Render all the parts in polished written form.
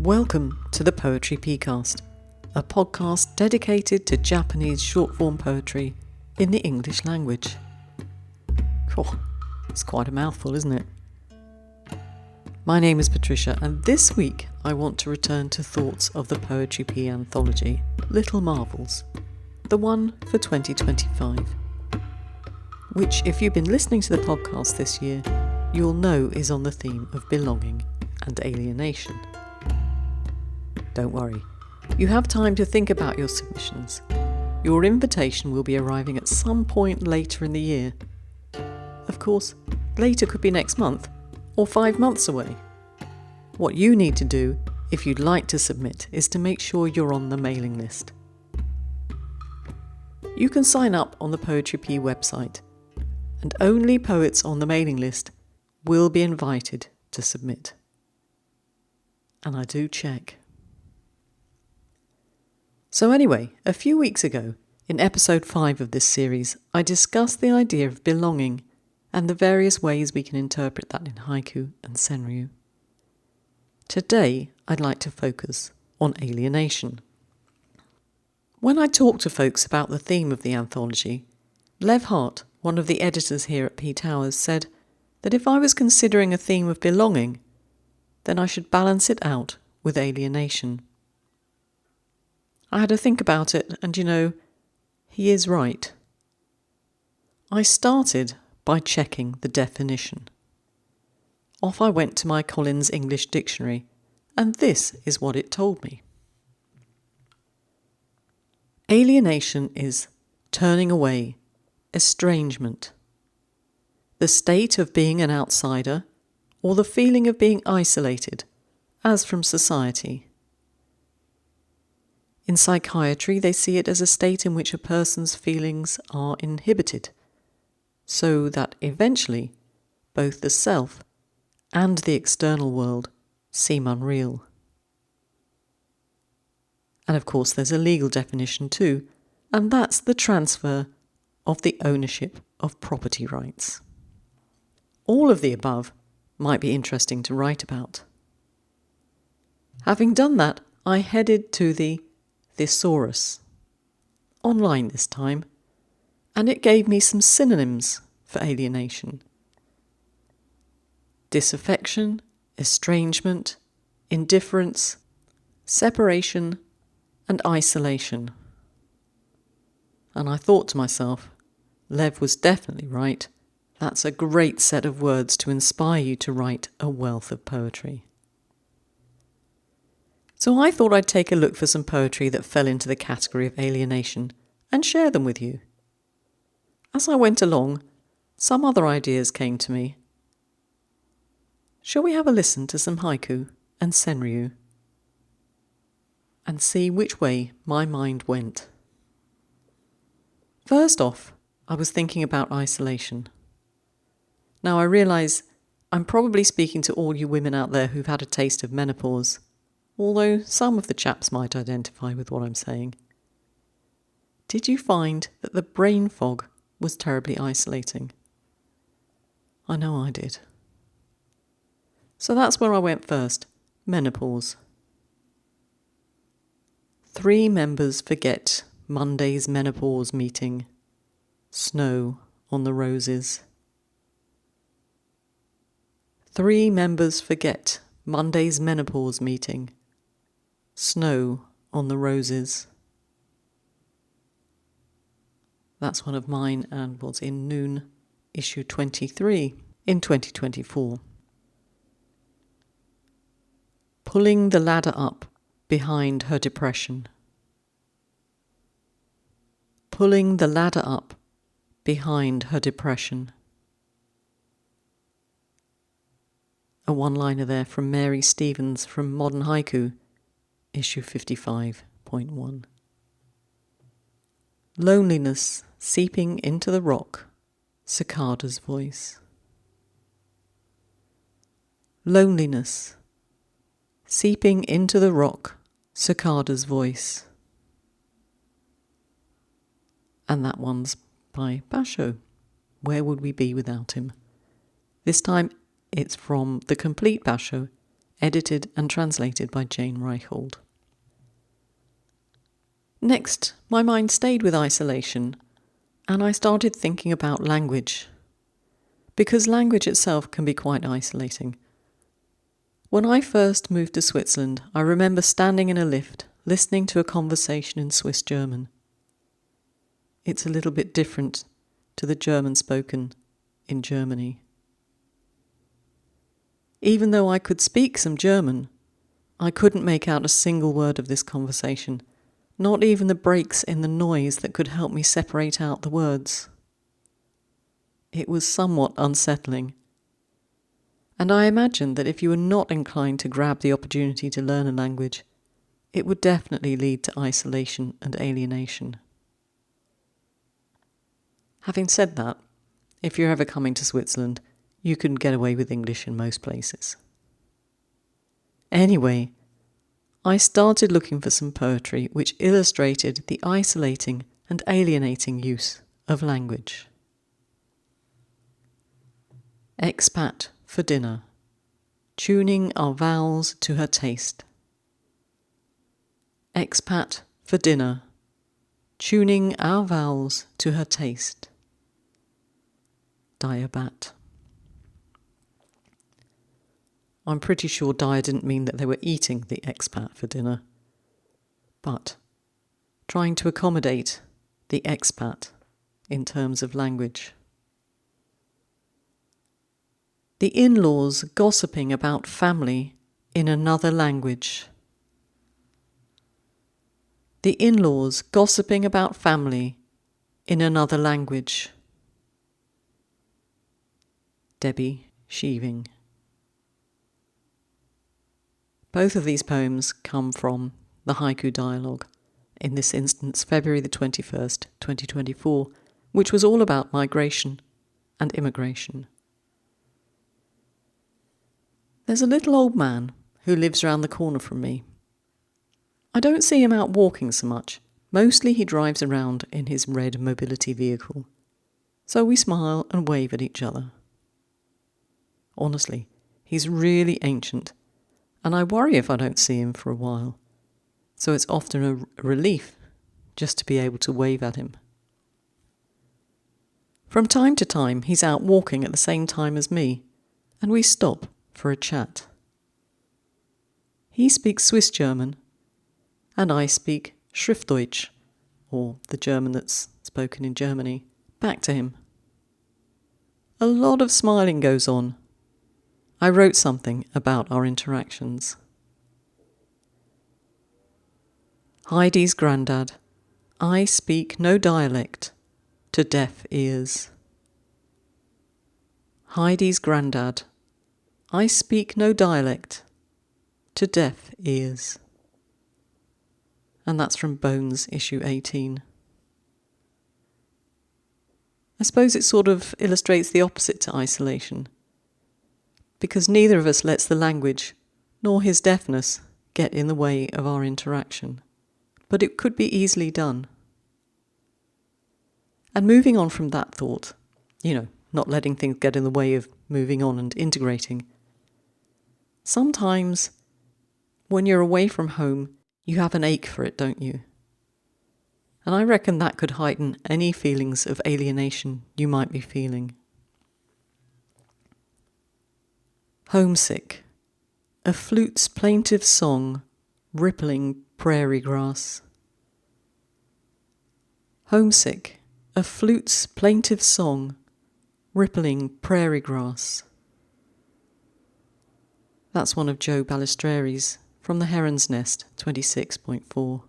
Welcome to the Poetry Pea, a podcast dedicated to Japanese short-form poetry in the English language. Oh, it's quite a mouthful, isn't it? My name is Patricia, and this week I want to return to thoughts of the Poetry Pea Anthology, Little Marvels, the one for 2025, which, if you've been listening to the podcast this year, you'll know is on the theme of belonging and alienation. Don't worry, you have time to think about your submissions. Your invitation will be arriving at some point later in the year. Of course, later could be next month, or 5 months away. What you need to do, if you'd like to submit, is to make sure you're on the mailing list. You can sign up on the Poetry Pea website, and only poets on the mailing list will be invited to submit. And I do check. So anyway, a few weeks ago, in episode 5 of this series, I discussed the idea of belonging and the various ways we can interpret that in haiku and senryu. Today, I'd like to focus on alienation. When I talk to folks about the theme of the anthology, Lev Hart, one of the editors here at P Towers, said that if I was considering a theme of belonging, then I should balance it out with alienation. I had to think about it, and he is right. I started by checking the definition. Off I went to my Collins English Dictionary, and this is what it told me. Alienation is turning away, estrangement, the state of being an outsider, or the feeling of being isolated, as from society. In psychiatry, they see it as a state in which a person's feelings are inhibited, so that eventually both the self and the external world seem unreal. And of course there's a legal definition too, and that's the transfer of the ownership of property rights. All of the above might be interesting to write about. Having done that, I headed to the thesaurus, online this time, and it gave me some synonyms for alienation: disaffection, estrangement, indifference, separation, and isolation. And I thought to myself, Lev was definitely right. That's a great set of words to inspire you to write a wealth of poetry. So I thought I'd take a look for some poetry that fell into the category of alienation and share them with you. As I went along, some other ideas came to me. Shall we have a listen to some haiku and senryu and see which way my mind went? First off, I was thinking about isolation. Now I realise I'm probably speaking to all you women out there who've had a taste of menopause, although some of the chaps might identify with what I'm saying. Did you find that the brain fog was terribly isolating? I know I did. So that's where I went first, menopause. 3 members forget Monday's menopause meeting. Snow on the roses. 3 members forget Monday's menopause meeting. Snow on the roses. That's one of mine and was in Noon, issue 23 in 2024. Pulling the ladder up behind her depression. Pulling the ladder up behind her depression. A one-liner there from Mary Stevens from Modern Haiku, issue 55.1. Loneliness seeping into the rock, cicada's voice. Loneliness seeping into the rock, cicada's voice. And that one's by Basho. Where would we be without him? This time it's from the complete Basho, edited and translated by Jane Reichold. Next, my mind stayed with isolation, and I started thinking about language, because language itself can be quite isolating. When I first moved to Switzerland, I remember standing in a lift, listening to a conversation in Swiss German. It's a little bit different to the German spoken in Germany. Even though I could speak some German, I couldn't make out a single word of this conversation, not even the breaks in the noise that could help me separate out the words. It was somewhat unsettling. And I imagined that if you were not inclined to grab the opportunity to learn a language, it would definitely lead to isolation and alienation. Having said that, if you're ever coming to Switzerland, you can get away with English in most places. Anyway, I started looking for some poetry which illustrated the isolating and alienating use of language. Expat for dinner, tuning our vowels to her taste. Expat for dinner, tuning our vowels to her taste. Diabat. I'm pretty sure Dyer didn't mean that they were eating the expat for dinner, but trying to accommodate the expat in terms of language. The in-laws gossiping about family in another language. The in-laws gossiping about family in another language. Debbie Sheaving. Both of these poems come from the Haiku Dialogue, in this instance February the 21st, 2024, which was all about migration and immigration. There's a little old man who lives round the corner from me. I don't see him out walking so much. Mostly he drives around in his red mobility vehicle. So we smile and wave at each other. Honestly, he's really ancient, and I worry if I don't see him for a while. So it's often a relief just to be able to wave at him. From time to time, he's out walking at the same time as me, and we stop for a chat. He speaks Swiss German, and I speak Schriftdeutsch, or the German that's spoken in Germany, back to him. A lot of smiling goes on. I wrote something about our interactions. Heidi's grandad, I speak no dialect to deaf ears. Heidi's grandad, I speak no dialect to deaf ears. And that's from Bones, issue 18. I suppose it sort of illustrates the opposite to isolation, because neither of us lets the language, nor his deafness, get in the way of our interaction. But it could be easily done. And moving on from that thought, not letting things get in the way of moving on and integrating, sometimes when you're away from home, you have an ache for it, don't you? And I reckon that could heighten any feelings of alienation you might be feeling. Homesick, a flute's plaintive song, rippling prairie grass. Homesick, a flute's plaintive song, rippling prairie grass. That's one of Joe Balistreri's from The Heron's Nest, 26.4.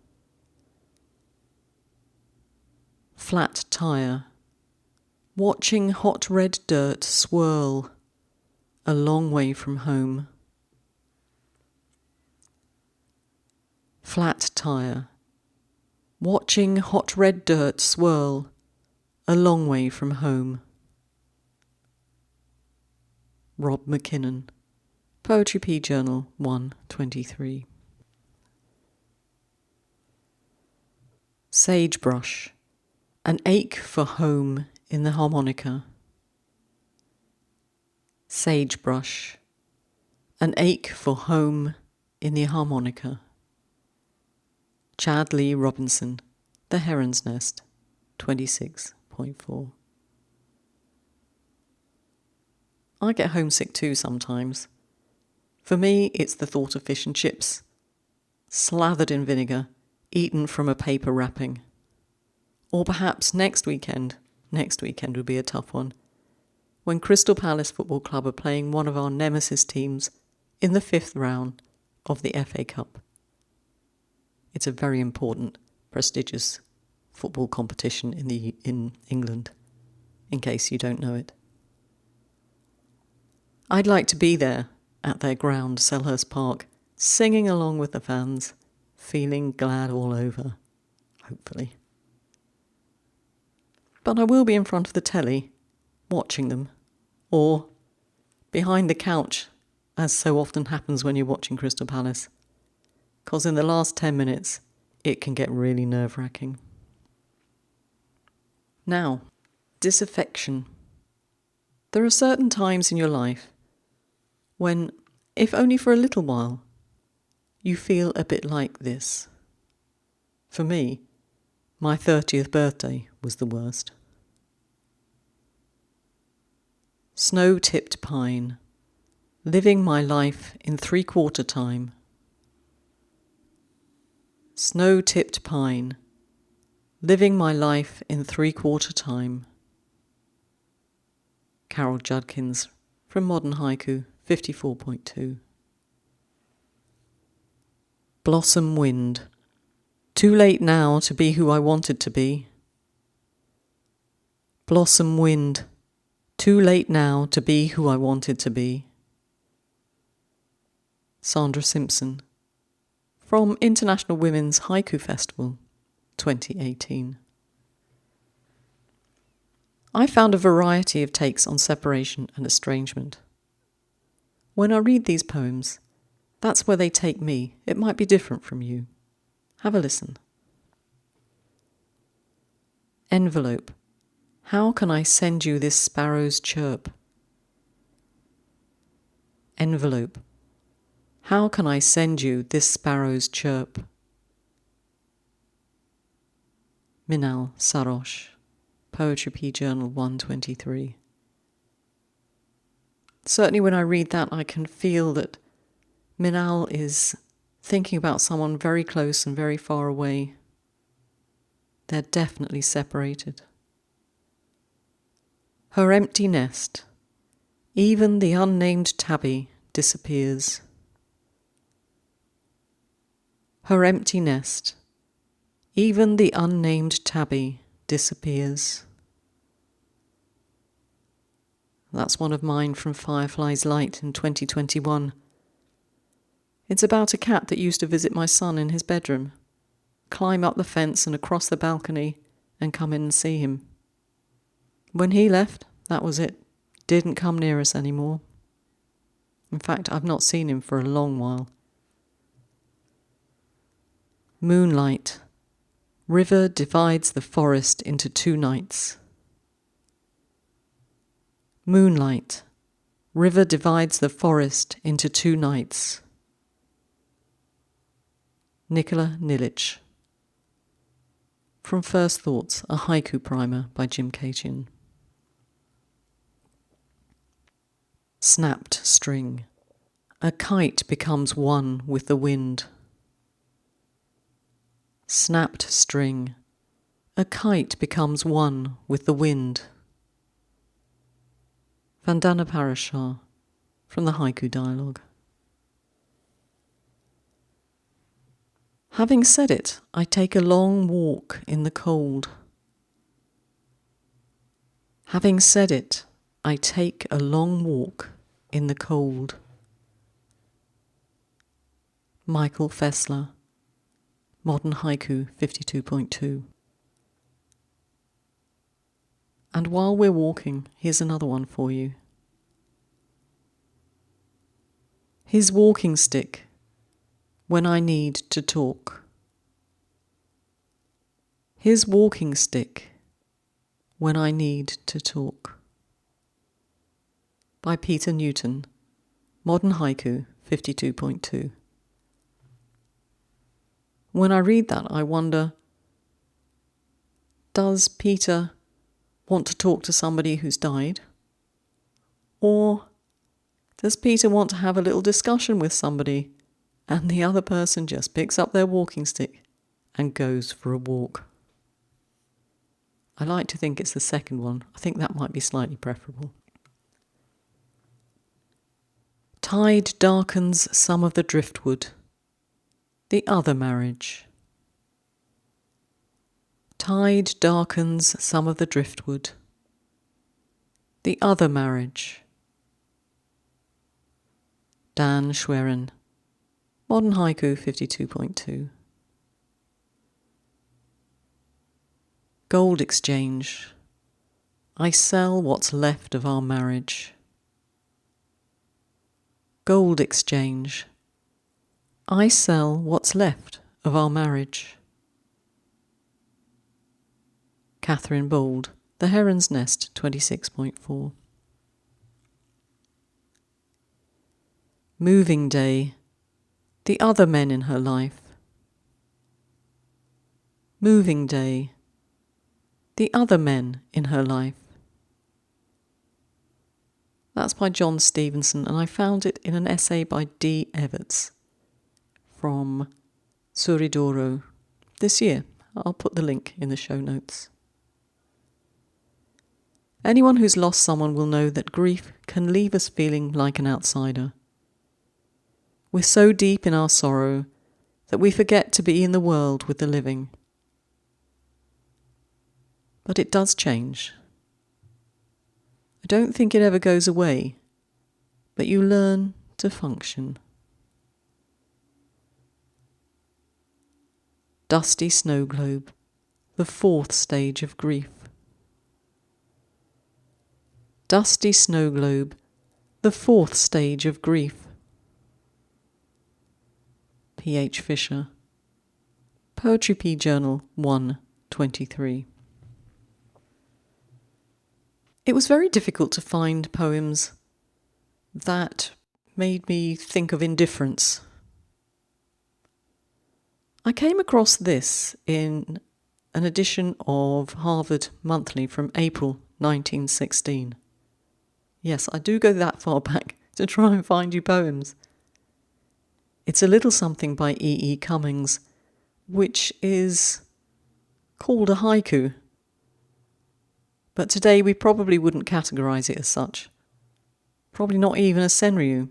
Flat tire, watching hot red dirt swirl a long way from home. Flat tire, watching hot red dirt swirl a long way from home. Rob McKinnon, Poetry Pea Journal 1/23. Sagebrush, an ache for home in the harmonica. Sagebrush, An Ache for Home in the Harmonica. Chad Lee Robinson, The Heron's Nest, 26.4. I get homesick too sometimes. For me, it's the thought of fish and chips, slathered in vinegar, eaten from a paper wrapping. Or perhaps next weekend would be a tough one, when Crystal Palace Football Club are playing one of our nemesis teams in the 5th round of the FA Cup. It's a very important, prestigious football competition in England, in case you don't know it. I'd like to be there at their ground, Selhurst Park, singing along with the fans, feeling glad all over, hopefully. But I will be in front of the telly, watching them, or behind the couch, as so often happens when you're watching Crystal Palace, because in the last 10 minutes, it can get really nerve-wracking. Now, disaffection. There are certain times in your life when, if only for a little while, you feel a bit like this. For me, my 30th birthday was the worst. Snow-tipped pine, living my life in 3/4 time. Snow-tipped pine, living my life in 3/4 time. Carol Judkins, from Modern Haiku, 54.2. Blossom wind, too late now to be who I wanted to be. Blossom wind, too late now to be who I wanted to be. Sandra Simpson, from International Women's Haiku Festival, 2018. I found a variety of takes on separation and estrangement. When I read these poems, that's where they take me. It might be different from you. Have a listen. Envelope. How can I send you this sparrow's chirp? Envelope. How can I send you this sparrow's chirp? Minal Sarosh, Poetry Pea Journal 123. Certainly when I read that, I can feel that Minal is thinking about someone very close and very far away. They're definitely separated. Her empty nest, even the unnamed tabby disappears. Her empty nest, even the unnamed tabby disappears. That's one of mine from Firefly's Light in 2021. It's about a cat that used to visit my son in his bedroom, climb up the fence and across the balcony and come in and see him. When he left, that was it. Didn't come near us anymore. In fact, I've not seen him for a long while. Moonlight. River divides the forest into 2 nights. Moonlight. River divides the forest into 2 nights. Nikola Nilic. From First Thoughts, a haiku primer by Jim Katian. Snapped string. A kite becomes one with the wind. Snapped string. A kite becomes one with the wind. Vandana Parashar, from the Haiku Dialogue. Having said it, I take a long walk in the cold. Having said it, I take a long walk in the cold. Michael Fessler, Modern Haiku 52.2. And while we're walking, here's another one for you. His walking stick, when I need to talk. His walking stick, when I need to talk. By Peter Newton, Modern Haiku 52.2. When I read that, I wonder, does Peter want to talk to somebody who's died? Or does Peter want to have a little discussion with somebody and the other person just picks up their walking stick and goes for a walk? I like to think it's the second one. I think that might be slightly preferable. Tide darkens some of the driftwood. The other marriage. Tide darkens some of the driftwood. The other marriage. Dan Schwerin. Modern Haiku 52.2. Gold exchange. I sell what's left of our marriage. Gold exchange. I sell what's left of our marriage. Catherine Bold, The Heron's Nest 26.4. Moving day. The other men in her life. Moving day. The other men in her life. That's by John Stevenson, and I found it in an essay by D. Evarts from Suridoro this year. I'll put the link in the show notes. Anyone who's lost someone will know that grief can leave us feeling like an outsider. We're so deep in our sorrow that we forget to be in the world with the living. But it does change. I don't think it ever goes away, but you learn to function. Dusty snow globe, the fourth stage of grief. Dusty snow globe, the fourth stage of grief. P.H. Fisher. Poetry Pea Journal 1/23. It was very difficult to find poems that made me think of indifference. I came across this in an edition of Harvard Monthly from April 1916. Yes, I do go that far back to try and find you poems. It's a little something by E.E. Cummings, which is called a haiku. But today we probably wouldn't categorise it as such. Probably not even a senryu.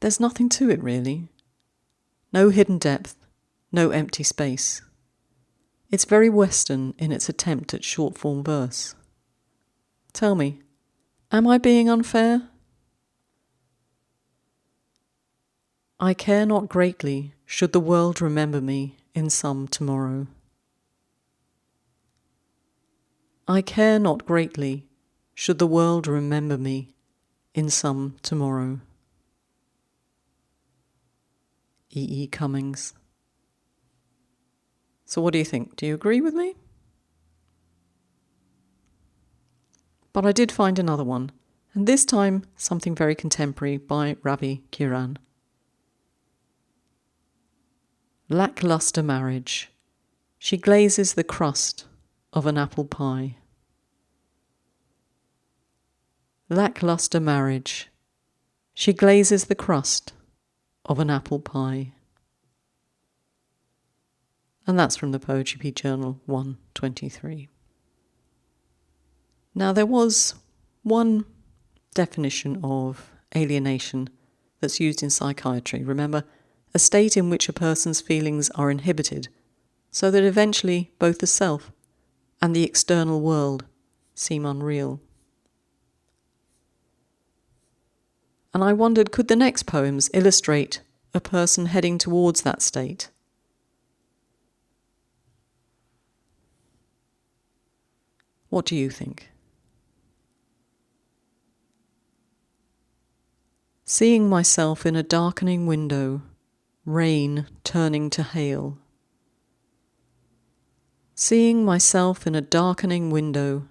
There's nothing to it really. No hidden depth, no empty space. It's very Western in its attempt at short-form verse. Tell me, am I being unfair? I care not greatly should the world remember me in some tomorrow. I care not greatly should the world remember me in some tomorrow. E.E. Cummings. So what do you think? Do you agree with me? But I did find another one, and this time something very contemporary by Ravi Kiran. Lackluster marriage. She glazes the crust of an apple pie. Lackluster marriage. She glazes the crust of an apple pie. And that's from the Poetry Pea Journal 1/23. Now there was one definition of alienation that's used in psychiatry. Remember, a state in which a person's feelings are inhibited, so that eventually both the self and the external world seem unreal. And I wondered, could the next poems illustrate a person heading towards that state? What do you think? Seeing myself in a darkening window, rain turning to hail. Seeing myself in a darkening window,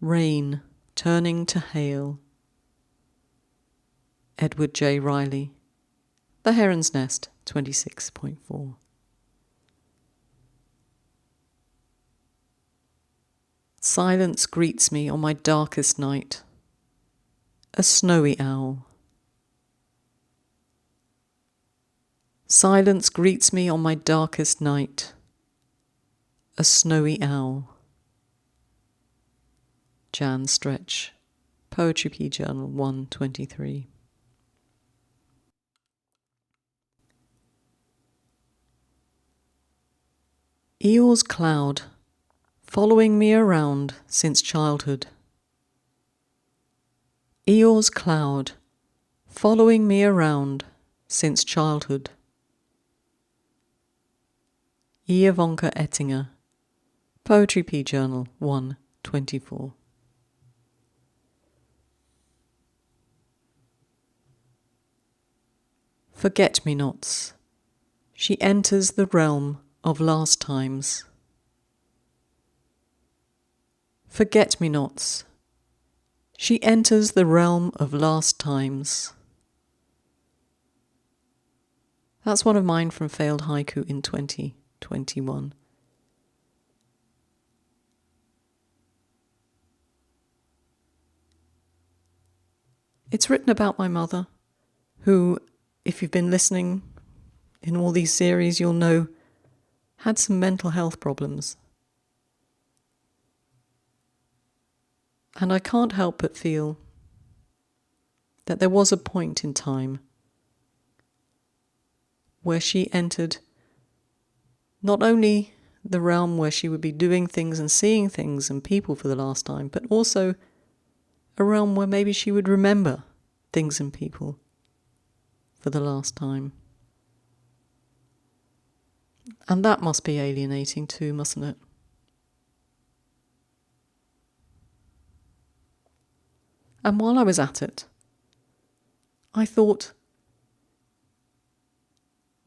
rain turning to hail. Edward J. Riley. The Heron's Nest, 26.4. Silence greets me on my darkest night. A snowy owl. Silence greets me on my darkest night. A snowy owl. Jan Stretch. Poetry Pea Journal 123. Eeyore's cloud, following me around since childhood. Eeyore's cloud, following me around since childhood. Ivanka Ettinger, Poetry Pea Journal 124. Forget-me-nots. She enters the realm of last times. Forget-me-nots. She enters the realm of last times. That's one of mine from Failed Haiku in 2021. It's written about my mother, who, if you've been listening in all these series, you'll know had some mental health problems. And I can't help but feel that there was a point in time where she entered not only the realm where she would be doing things and seeing things and people for the last time, but also a realm where maybe she would remember things and people for the last time. And that must be alienating too, mustn't it? And while I was at it, I thought,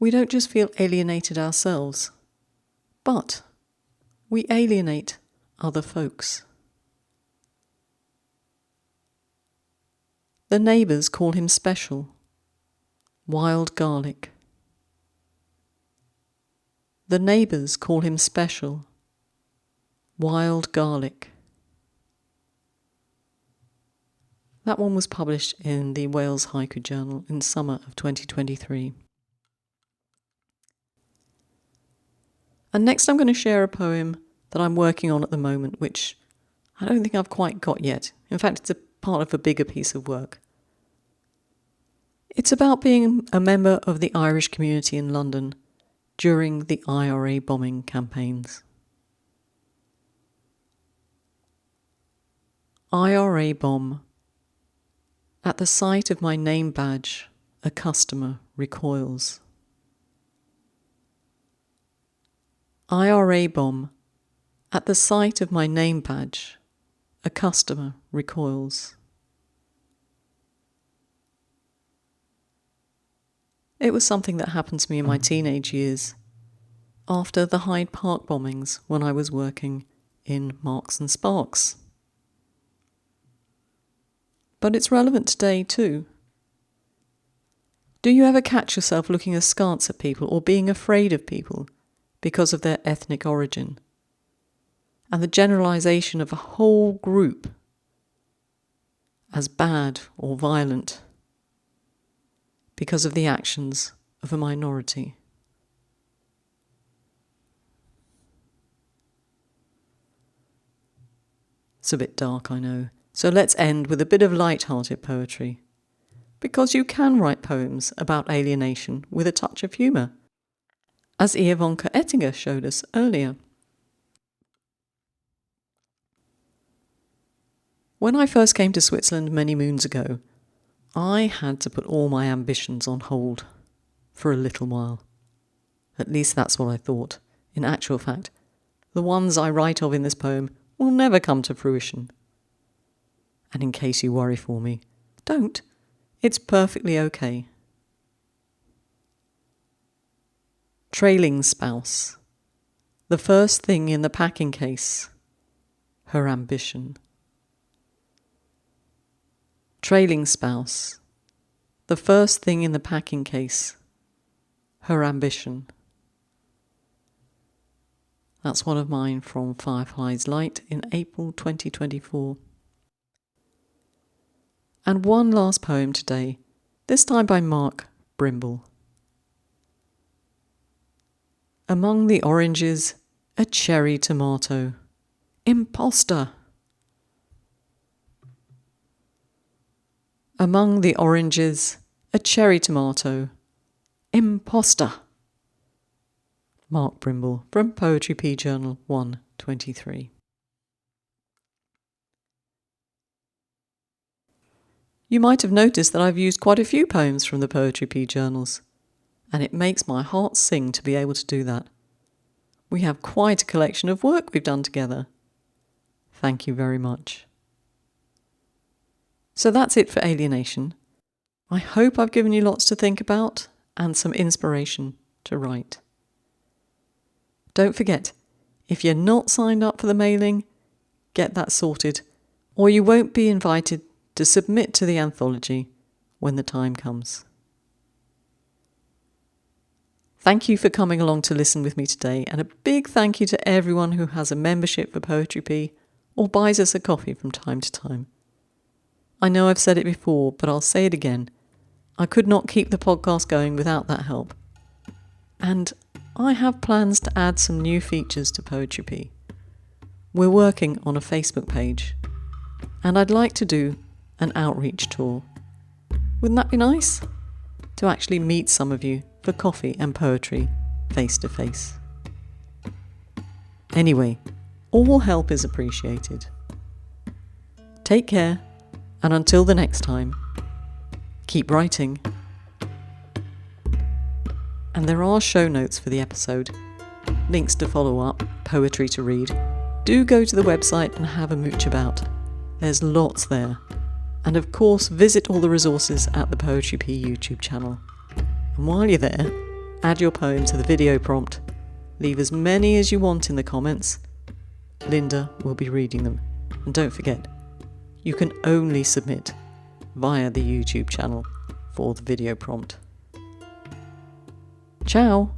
we don't just feel alienated ourselves, but we alienate other folks. The neighbours call him special, wild garlic. The neighbours call him special, wild garlic. That one was published in the Wales Haiku Journal in summer of 2023. And next I'm going to share a poem that I'm working on at the moment, which I don't think I've quite got yet. In fact, it's a part of a bigger piece of work. It's about being a member of the Irish community in London during the IRA bombing campaigns. IRA bomb. At the sight of my name badge, a customer recoils. IRA bomb. At the sight of my name badge, a customer recoils. It was something that happened to me in my teenage years, after the Hyde Park bombings when I was working in Marks and Sparks. But it's relevant today too. Do you ever catch yourself looking askance at people or being afraid of people because of their ethnic origin? And the generalisation of a whole group as bad or violent because of the actions of a minority. It's a bit dark, I know. So let's end with a bit of light-hearted poetry. Because you can write poems about alienation with a touch of humour, as Ivanka Ettinger showed us earlier. When I first came to Switzerland many moons ago, I had to put all my ambitions on hold for a little while. At least that's what I thought. In actual fact, the ones I write of in this poem will never come to fruition. And in case you worry for me, don't. It's perfectly okay. Trailing spouse. The first thing in the packing case. Her ambition. Trailing spouse. The first thing in the packing case. Her ambition. That's one of mine from Firefly's Light in April 2024. And one last poem today, this time by Mark Brimble. Among the oranges, a cherry tomato. Imposter! Among the oranges, a cherry tomato. Imposter! Mark Brimble from Poetry Pea Journal 123. You might have noticed that I've used quite a few poems from the Poetry Pea Journals, and it makes my heart sing to be able to do that. We have quite a collection of work we've done together. Thank you very much. So that's it for Alienation. I hope I've given you lots to think about and some inspiration to write. Don't forget, if you're not signed up for the mailing, get that sorted, or you won't be invited to submit to the anthology when the time comes. Thank you for coming along to listen with me today, and a big thank you to everyone who has a membership for Poetry Pea or buys us a coffee from time to time. I know I've said it before, but I'll say it again. I could not keep the podcast going without that help. And I have plans to add some new features to Poetry Pea. We're working on a Facebook page, and I'd like to do an outreach tour. Wouldn't that be nice? To actually meet some of you for coffee and poetry face to face. Anyway, all help is appreciated. Take care, and until the next time, keep writing. And there are show notes for the episode, links to follow up, poetry to read. Do go to the website and have a mooch about. There's lots there. And of course, visit all the resources at the Poetry Pea YouTube channel. And while you're there, add your poem to the video prompt. Leave as many as you want in the comments. Linda will be reading them. And don't forget, you can only submit via the YouTube channel for the video prompt. Ciao!